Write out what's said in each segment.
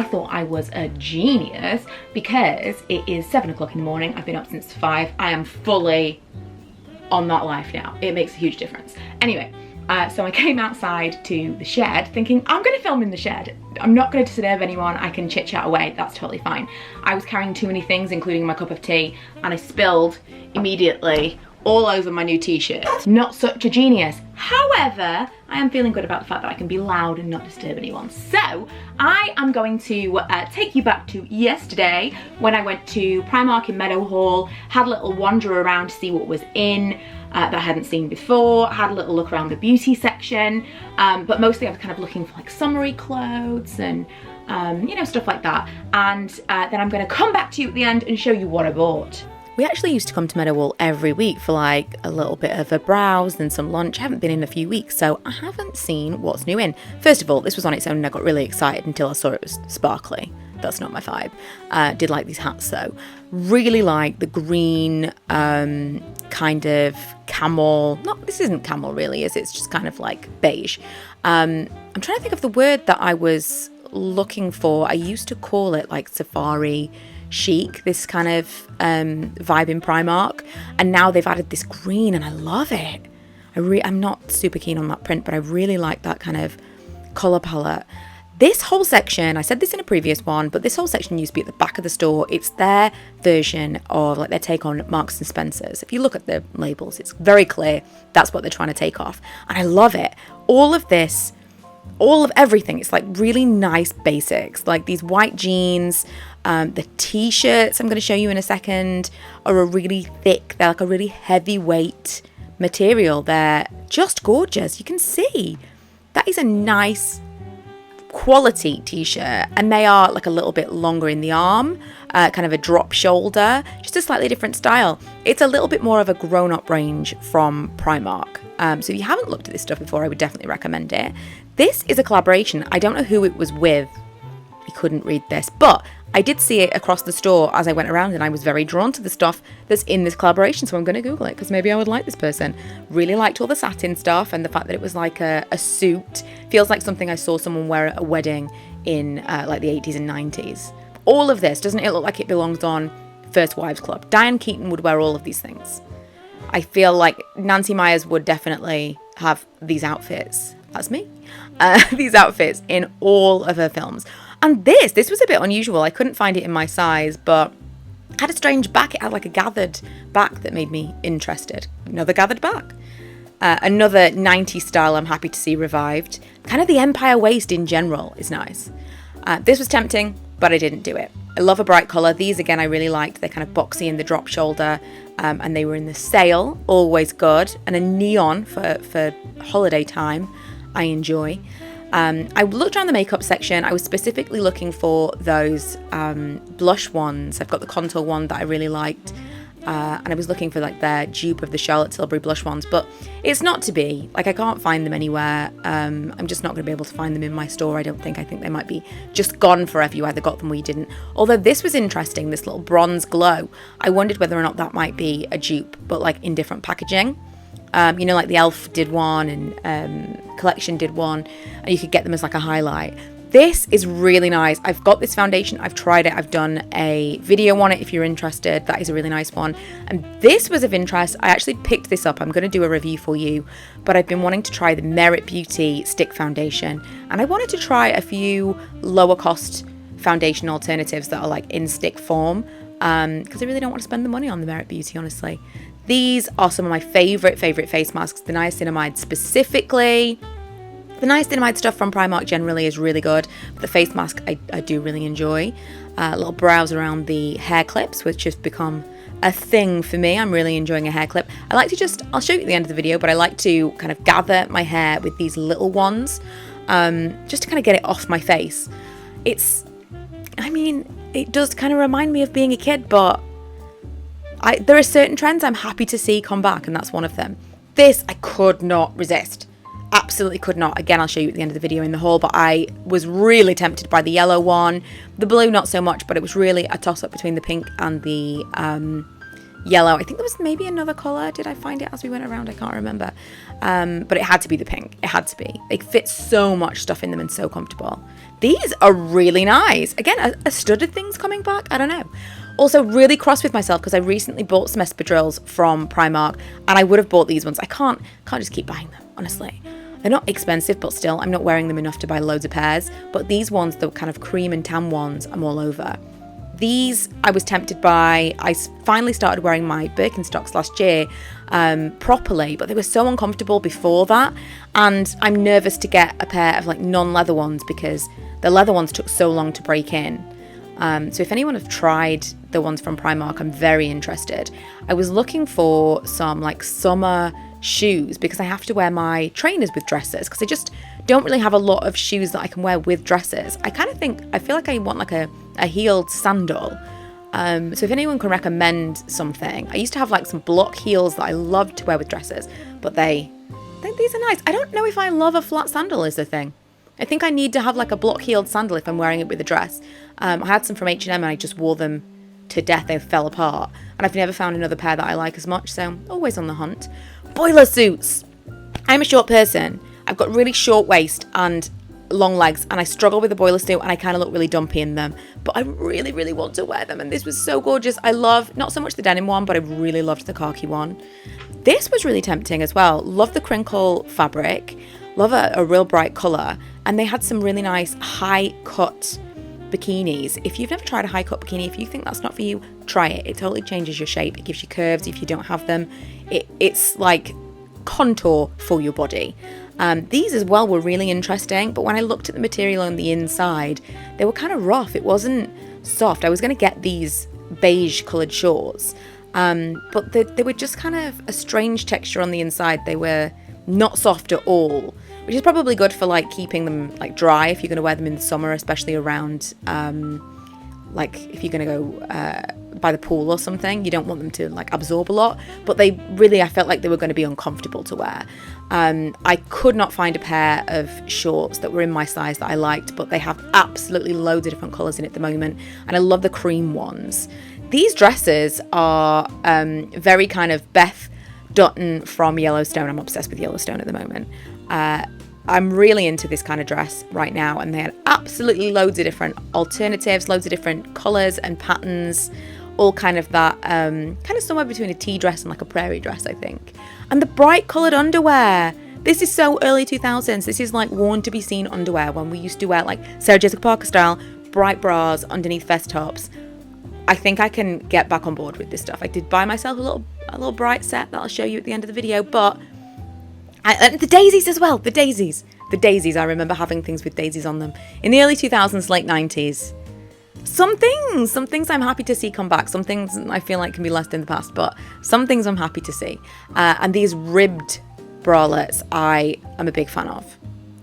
thought I was a genius because it is 7 o'clock in the morning. I've been up since 5. I am fully on that life now. It makes a huge difference. Anyway, so I came outside to the shed thinking, I'm gonna film in the shed. I'm not gonna disturb anyone. I can chit chat away. That's totally fine. I was carrying too many things, including my cup of tea, and I spilled immediately all over my new t-shirt. Not such a genius. However, I am feeling good about the fact that I can be loud and not disturb anyone. So I am going to take you back to yesterday when I went to Primark in Meadowhall, had a little wander around to see what was in that I hadn't seen before, had a little look around the beauty section, but mostly I was kind of looking for like summery clothes and you know, stuff like that. And then I'm gonna come back to you at the end and show you what I bought. We actually used to come to Meadowhall every week for like a little bit of a browse and some lunch. I haven't been in a few weeks, so I haven't seen what's new in. First of all, this was on its own and I got really excited until I saw it was sparkly. That's not my vibe. Did like these hats though. Really like the green kind of camel. This isn't camel really, is it? It's just kind of like beige. I'm trying to think of the word that I was looking for. I used to call it like safari chic, this kind of vibe in Primark, and now they've added this green and I love it. I'm not super keen on that print, but I really like that kind of colour palette. This whole section, I said this in a previous one, but this whole section used to be at the back of the store. It's their version of like their take on Marks and Spencer's. If you look at the labels, it's very clear that's what they're trying to take off, and I love it. All of this, all of everything, it's like really nice basics, like these white jeans. The t-shirts I'm going to show you in a second are a really thick, they're like a really heavyweight material. They're just gorgeous. You can see that is a nice quality t-shirt, and they are like a little bit longer in the arm, kind of a drop shoulder, just a slightly different style. It's a little bit more of a grown-up range from Primark. So if you haven't looked at this stuff before, I would definitely recommend it. This is a collaboration. I don't know who it was with. I couldn't read this, but I did see it across the store as I went around, and I was very drawn to the stuff that's in this collaboration, so I'm going to Google it because maybe I would like this person. Really liked all the satin stuff, and the fact that it was like a suit. Feels like something I saw someone wear at a wedding in like the 80s and 90s. All of this, doesn't it look like it belongs on First Wives Club? Diane Keaton would wear all of these things. I feel like Nancy Meyers would definitely have these outfits. That's me. These outfits in all of her films. And this was a bit unusual. I couldn't find it in my size, but it had a strange back. It had like a gathered back that made me interested. Another gathered back. Another 90s style I'm happy to see revived. Kind of the empire waist in general is nice. This was tempting, but I didn't do it. I love a bright colour. These, again, I really liked. They're kind of boxy in the drop shoulder, and they were in the sale. Always good. And a neon for holiday time, I enjoy. I looked around the makeup section. I was specifically looking for those blush ones. I've got the contour one that I really liked, and I was looking for like their dupe of the Charlotte Tilbury blush ones, but it's not to be. Like, I can't find them anywhere. I'm just not going to be able to find them in my store, I don't think. I think they might be just gone forever. You either got them or you didn't. Although this was interesting, this little bronze glow. I wondered whether or not that might be a dupe, but like in different packaging. You know, like the e.l.f. did one and Collection did one, and you could get them as like a highlight. This is really nice. I've got this foundation. I've tried it. I've done a video on it if you're interested. That is a really nice one. And this was of interest. I actually picked this up. I'm going to do a review for you, but I've been wanting to try the Merit Beauty stick foundation, and I wanted to try a few lower cost foundation alternatives that are like in stick form, because I really don't want to spend the money on the Merit Beauty, honestly. These are some of my favourite face masks. The niacinamide specifically. The niacinamide stuff from Primark generally is really good, but the face mask I do really enjoy. Little brows around the hair clips, which has become a thing for me. I'm really enjoying a hair clip. I like to I'll show you at the end of the video, but I like to kind of gather my hair with these little ones, just to kind of get it off my face. It does kind of remind me of being a kid, but there are certain trends I'm happy to see come back, and that's one of them. This I could not resist. Absolutely could not. Again, I'll show you at the end of the video in the haul, but I was really tempted by the yellow one. The blue, not so much, but it was really a toss-up between the pink and the yellow. I think there was maybe another colour. Did I find it as we went around? I can't remember. But it had to be the pink. It had to be. They fit so much stuff in them and so comfortable. These are really nice. Again, a studded thing's coming back. I don't know. Also, really cross with myself because I recently bought some espadrilles from Primark, and I would have bought these ones. I can't just keep buying them, honestly. They're not expensive, but still, I'm not wearing them enough to buy loads of pairs. But these ones, the kind of cream and tan ones, I'm all over. These I was tempted by. I finally started wearing my Birkenstocks last year properly, but they were so uncomfortable before that, and I'm nervous to get a pair of like non-leather ones because the leather ones took so long to break in. So if anyone have tried the ones from Primark, I'm very interested. I was looking for some like summer shoes because I have to wear my trainers with dresses because I just don't really have a lot of shoes that I can wear with dresses. I feel like I want like a heeled sandal. So if anyone can recommend something, I used to have like some block heels that I loved to wear with dresses, but these are nice. I don't know if I love a flat sandal is the thing. I think I need to have like a block heeled sandal if I'm wearing it with a dress. I had some from H&M and I just wore them to death. They fell apart and I've never found another pair that I like as much, so always on the hunt. Boiler suits. I'm a short person. I've got really short waist and long legs and I struggle with a boiler suit and I kind of look really dumpy in them, but I really, really want to wear them, and this was so gorgeous. I love, not so much the denim one, but I really loved the khaki one. This was really tempting as well. Love the crinkle fabric, love a real bright colour, and they had some really nice high cut bikinis. If you've never tried a high cut bikini, if you think that's not for you, try it. It totally changes your shape. It gives you curves if you don't have them. It's like contour for your body. These as well were really interesting, but when I looked at the material on the inside, they were kind of rough. It wasn't soft. I was going to get these beige coloured shorts, but they were just kind of a strange texture on the inside. They were not soft at all, which is probably good for like keeping them like dry if you're going to wear them in the summer, especially around like if you're going to go by the pool or something. You don't want them to like absorb a lot, but I felt like they were going to be uncomfortable to wear. I could not find a pair of shorts that were in my size that I liked, but they have absolutely loads of different colours in it at the moment, and I love the cream ones. These dresses are very kind of Beth Dutton from Yellowstone. I'm obsessed with Yellowstone at the moment. I'm really into this kind of dress right now, and they had absolutely loads of different alternatives, loads of different colours and patterns, all kind of that, kind of somewhere between a tea dress and like a prairie dress, I think. And the bright coloured underwear. This is so early 2000s. This is like worn to be seen underwear when we used to wear like Sarah Jessica Parker style, bright bras underneath vest tops. I think I can get back on board with this stuff. I did buy myself a little bright set that I'll show you at the end of the video, but and the daisies as well. The daisies. I remember having things with daisies on them in the early 2000s, late 90s. Some things I'm happy to see come back. Some things I feel like can be left in the past, but some things I'm happy to see. And these ribbed bralettes I am a big fan of.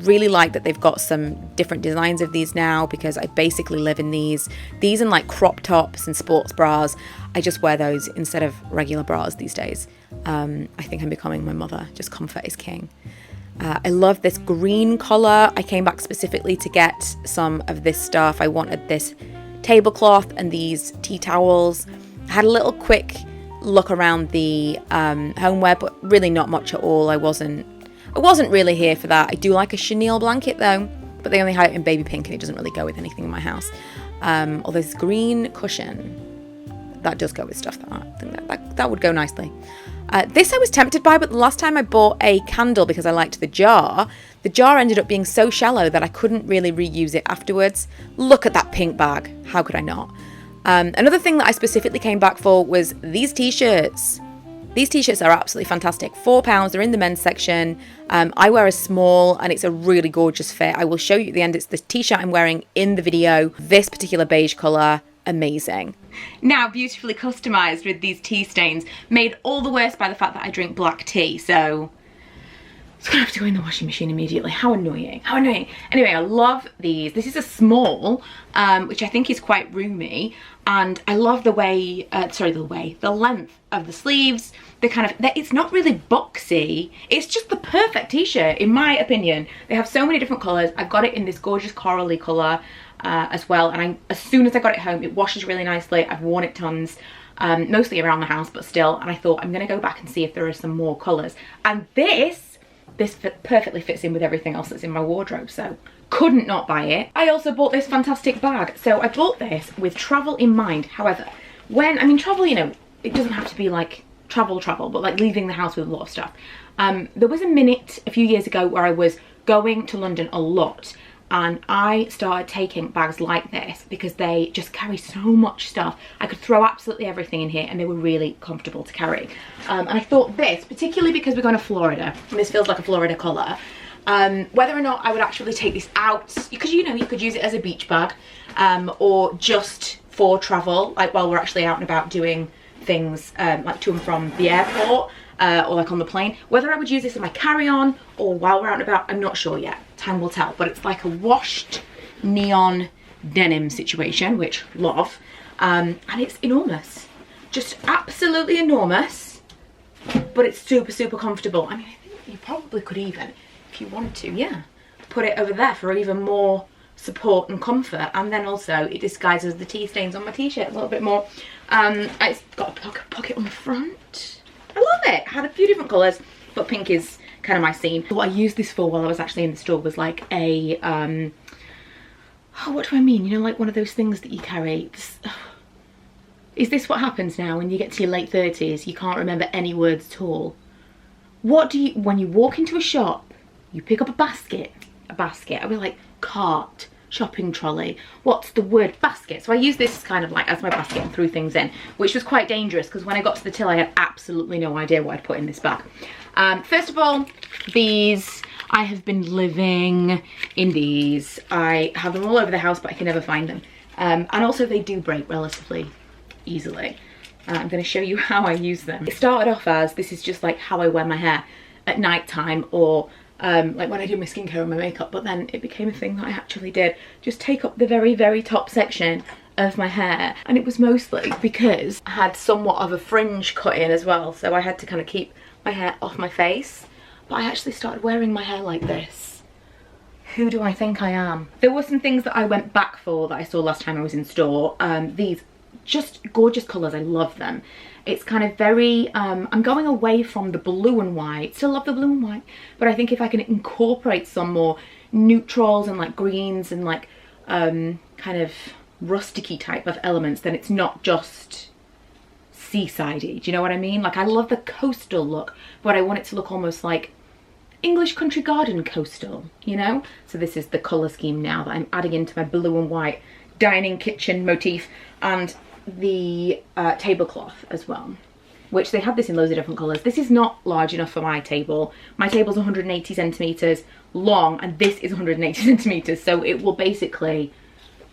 Really like that they've got some different designs of these now, because I basically live in these and like crop tops and sports bras. I just wear those instead of regular bras these days. I think I'm becoming my mother. Just comfort is king. I love this green collar. I came back specifically to get some of this stuff. I wanted this tablecloth and these tea towels. I had a little quick look around the homeware, but really not much at all. I wasn't really here for that. I do like a chenille blanket though, but they only had it in baby pink and it doesn't really go with anything in my house. Or this green cushion, that does go with stuff that I think that would go nicely. This I was tempted by, but the last time I bought a candle because I liked the jar ended up being so shallow that I couldn't really reuse it afterwards. Look at that pink bag. How could I not? Another thing that I specifically came back for was these t-shirts. These t-shirts are absolutely fantastic. £4, they're in the men's section. I wear a small and it's a really gorgeous fit. I will show you at the end. It's the t-shirt I'm wearing in the video. This particular beige colour, amazing. Now beautifully customised with these tea stains, made all the worse by the fact that I drink black tea. So It's gonna have to go in the washing machine immediately. How annoying, how annoying. Anyway, I love these. This is a small, which I think is quite roomy. And I love the way, the length of the sleeves. The kind of, it's not really boxy. It's just the perfect t-shirt, in my opinion. They have so many different colors. I've got it in this gorgeous corally color as well. And as soon as I got it home, it washes really nicely. I've worn it tons. Mostly around the house, but still. And I thought, I'm gonna go back and see if there are some more colors. And this perfectly fits in with everything else that's in my wardrobe, so couldn't not buy it. I also bought this fantastic bag. So I bought this with travel in mind. However, travel, you know, it doesn't have to be like travel, but like leaving the house with a lot of stuff. There was a minute a few years ago where I was going to London a lot, and I started taking bags like this because they just carry so much stuff. I could throw absolutely everything in here and they were really comfortable to carry. And I thought this, particularly because we're going to Florida, and this feels like a Florida colour, whether or not I would actually take this out, because you know, you could use it as a beach bag, or just for travel, like while we're actually out and about doing things like to and from the airport, or like on the plane. Whether I would use this in my carry-on or while we're out and about, I'm not sure yet. Time will tell. But it's like a washed neon denim situation, which love. And it's enormous. Just absolutely enormous. But it's super, super comfortable. I mean, I think you probably could even, if you wanted to, yeah, put it over there for even more support and comfort. And then also it disguises the tea stains on my t-shirt a little bit more. It's got a pocket on the front. I love it. It had a few different colours, but pink is kind of my scene. What I used this for while I was actually in the store was like a, oh, what do I mean? You know, like one of those things that you carry. Is this what happens now when you get to your late 30s? You can't remember any words at all. What do you, when you walk into a shop, you pick up a basket, I'll be like, cart, shopping trolley, what's the word? Basket. So I use this kind of like as my basket and threw things in, which was quite dangerous because when I got to the till I had absolutely no idea what I'd put in this bag. First of all, these, I have been living in these. I have them all over the house, but I can never find them. And also they do break relatively easily. I'm going to show you how I use them. It started off as, this is just like how I wear my hair at night time, or like when I do my skincare and my makeup, but then it became a thing that I actually did. Just take up the very, very top section of my hair. And it was mostly because I had somewhat of a fringe cut in as well, so I had to kind of keep my hair off my face. But I actually started wearing my hair like this. Who do I think I am? There were some things that I went back for that I saw last time I was in store. These just gorgeous colours, I love them. It's kind of very, I'm going away from the blue and white. Still love the blue and white, but I think if I can incorporate some more neutrals and like greens and like kind of rusticy type of elements, then it's not just seasidey. Do you know what I mean? Like I love the coastal look, but I want it to look almost like English country garden coastal, you know? So this is the colour scheme now that I'm adding into my blue and white dining kitchen motif, and the tablecloth as well, which they have this in loads of different colours. This is not large enough for my table. My table's 180 centimetres long and this is 180 centimetres, so it will basically,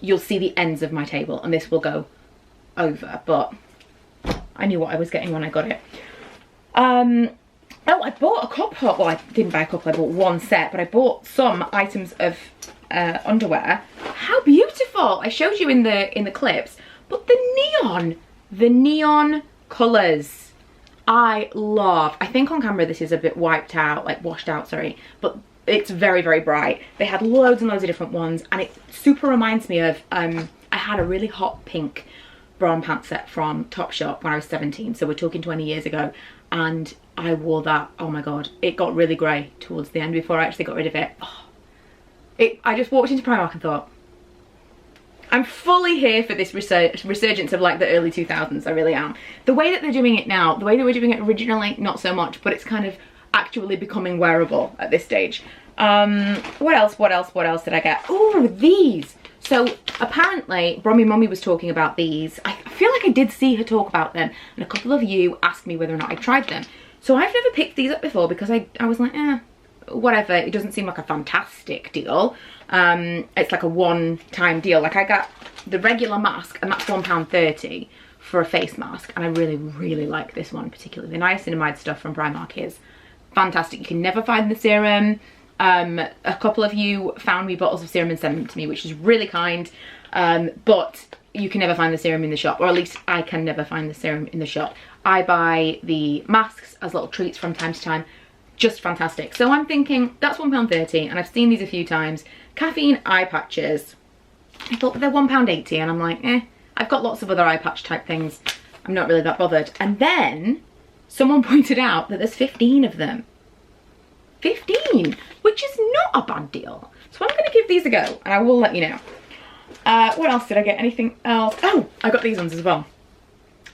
you'll see the ends of my table and this will go over, but I knew what I was getting when I got it. Oh, I bought a couple, well I didn't buy a couple, I bought one set, but I bought some items of underwear. How beautiful! I showed you in the clips, but the neon colours I love. I think on camera this is a bit wiped out, like washed out, sorry, but it's very, very bright. They had loads and loads of different ones, and it super reminds me of, I had a really hot pink bra and pants set from Topshop when I was 17, so we're talking 20 years ago, and I wore that, oh my god, it got really grey towards the end before I actually got rid of it. Oh, I just walked into Primark and thought, I'm fully here for this resurgence of like the early 2000s, I really am. The way that they're doing it now, the way they were doing it originally, not so much, but it's kind of actually becoming wearable at this stage. What else did I get? Oh, these! So apparently, Brommy Mummy was talking about these. I feel like I did see her talk about them, and a couple of you asked me whether or not I tried them. So I've never picked these up before because I was like, whatever, it doesn't seem like a fantastic deal. It's like a one-time deal. Like I got the regular mask and that's £1.30 for a face mask, and I really, really like this one particularly. The niacinamide stuff from Primark is fantastic. You can never find the serum. A couple of you found me bottles of serum and sent them to me, which is really kind, but you can never find the serum in the shop, or at least I can never find the serum in the shop. I buy the masks as little treats from time to time. Just fantastic. So I'm thinking that's £1.30, and I've seen these a few times. Caffeine eye patches, I thought they're £1.80, and I'm like, I've got lots of other eye patch type things. I'm not really that bothered. And then someone pointed out that there's 15 of them. 15, which is not a bad deal. So I'm gonna give these a go, and I will let you know. What else did I get? Anything else? Oh, I got these ones as well.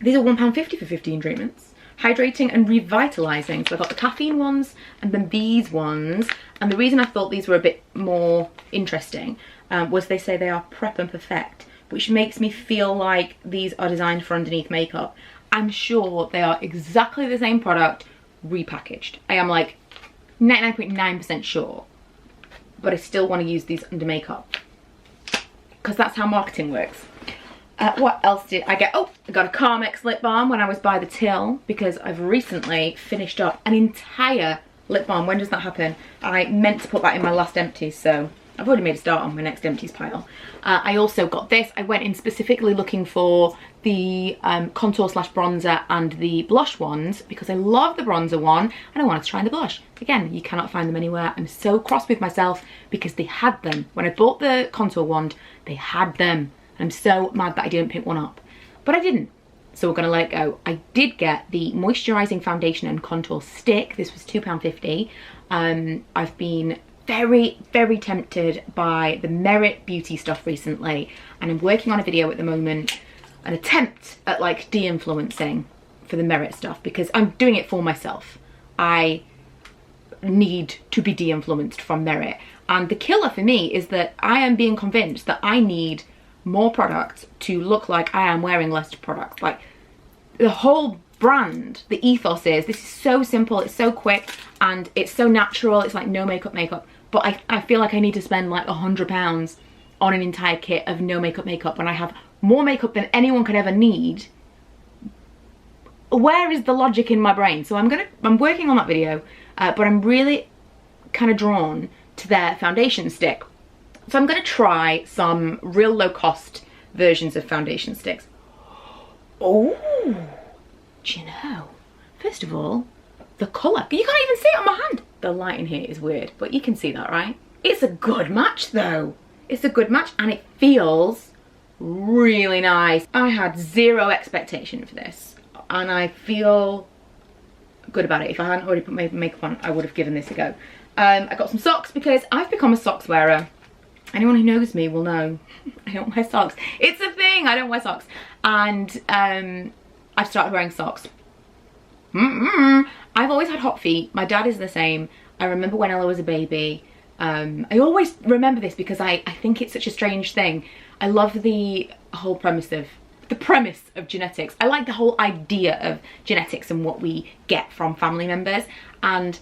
These are £1.50 for 15 treatments. Hydrating and revitalizing. So I got the caffeine ones and then these ones. And the reason I thought these were a bit more interesting was they say they are prep and perfect, which makes me feel like these are designed for underneath makeup. I'm sure they are exactly the same product repackaged. I am like 99.9% sure, but I still want to use these under makeup because that's how marketing works. What else did I get? Oh, I got a Carmex lip balm when I was by the till, because I've recently finished up an entire lip balm. When does that happen? I meant to put that in my last empties, so I've already made a start on my next empties pile. I also got this. I went in specifically looking for the contour slash bronzer and the blush ones, because I love the bronzer one and I wanted to try the blush. Again, you cannot find them anywhere. I'm so cross with myself because they had them. When I bought the contour wand, they had them. I'm so mad that I didn't pick one up, but I didn't, so we're gonna let it go. I did get the moisturizing foundation and contour stick. This was £2.50. I've been very tempted by the Merit Beauty stuff recently, and I'm working on a video at the moment, an attempt at like de-influencing for the Merit stuff, because I'm doing it for myself. I need to be de-influenced from Merit, and the killer for me is that I am being convinced that I need more products to look like I am wearing less product. Like, the whole brand, the ethos is, this is so simple, it's so quick, and it's so natural. It's like no makeup, but I feel like I need to spend like £100 on an entire kit of no makeup when I have more makeup than anyone could ever need. Where is the logic in my brain? So I'm working on that video, but I'm really kind of drawn to their foundation stick. So I'm going to try some real low cost versions of foundation sticks. Oh, do you know? First of all, the colour. You can't even see it on my hand. The light in here is weird, but you can see that, right? It's a good match though. It's a good match, and it feels really nice. I had zero expectation for this, and I feel good about it. If I hadn't already put my makeup on, I would have given this a go. I got some socks because I've become a socks wearer. Anyone who knows me will know I don't wear socks. It's a thing, I don't wear socks. And I've started wearing socks. I've always had hot feet. My dad is the same. I remember when Ella was a baby. I always remember this because I think it's such a strange thing. I love the whole premise of genetics. I like the whole idea of genetics and what we get from family members. And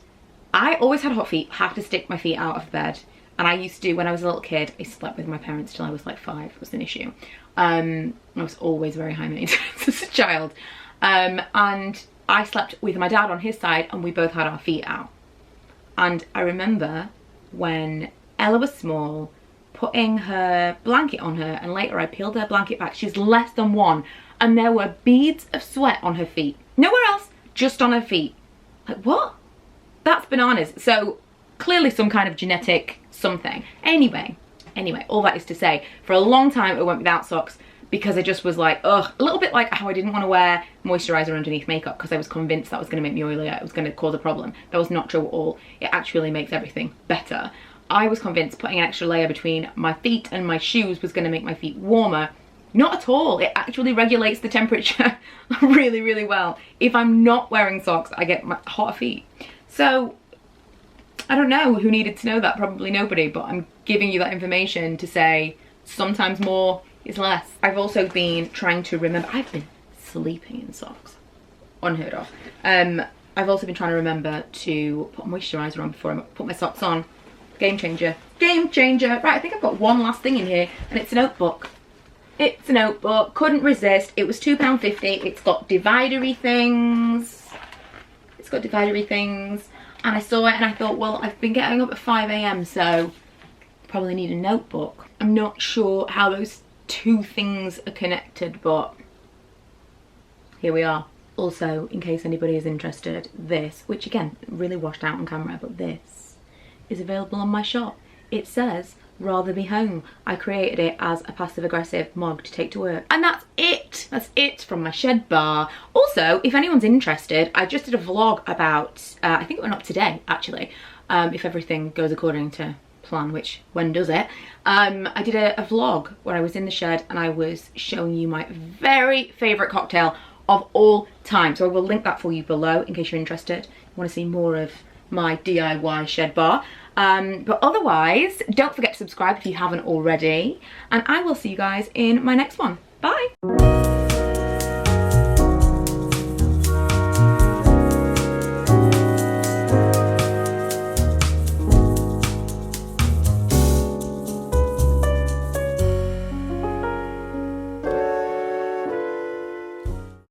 I always had hot feet, have to stick my feet out of bed. And I used to, when I was a little kid, I slept with my parents till I was like 5. It was an issue. I was always very high maintenance as a child. And I slept with my dad on his side, and we both had our feet out. And I remember when Ella was small, putting her blanket on her, and later I peeled her blanket back. She's less than 1, and there were beads of sweat on her feet. Nowhere else, just on her feet. Like, what? That's bananas. So clearly some kind of genetic something. Anyway, all that is to say, for a long time I went without socks because I just was like, ugh, a little bit like how I didn't want to wear moisturizer underneath makeup because I was convinced that was going to make me oilier, it was going to cause a problem. That was not true at all. It actually makes everything better. I was convinced putting an extra layer between my feet and my shoes was going to make my feet warmer. Not at all. It actually regulates the temperature really well. If I'm not wearing socks, I get hotter feet. So I don't know who needed to know that, probably nobody, but I'm giving you that information to say sometimes more is less. I've also been trying to remember, I've been sleeping in socks, unheard of. I've also been trying to remember to put moisturiser on before I put my socks on. Game changer, game changer. Right, I think I've got one last thing in here, and it's a notebook. It's a notebook, couldn't resist. It was £2.50, it's got dividery things. and I saw it and I thought, well, I've been getting up at 5 AM, so probably need a notebook. I'm not sure how those two things are connected, but here we are. Also, in case anybody is interested, this, which again, really washed out on camera, but this is available on my shop. It says, rather be home. I created it as a passive aggressive mug to take to work. And that's it. That's it from my shed bar. Also, if anyone's interested, I just did a vlog about, I think it went up today, actually, if everything goes according to plan, which when does it? I did a vlog where I was in the shed and I was showing you my very favourite cocktail of all time. So I will link that for you below in case you're interested. You want to see more of my DIY shed bar. But otherwise, don't forget to subscribe if you haven't already. And I will see you guys in my next one. Bye!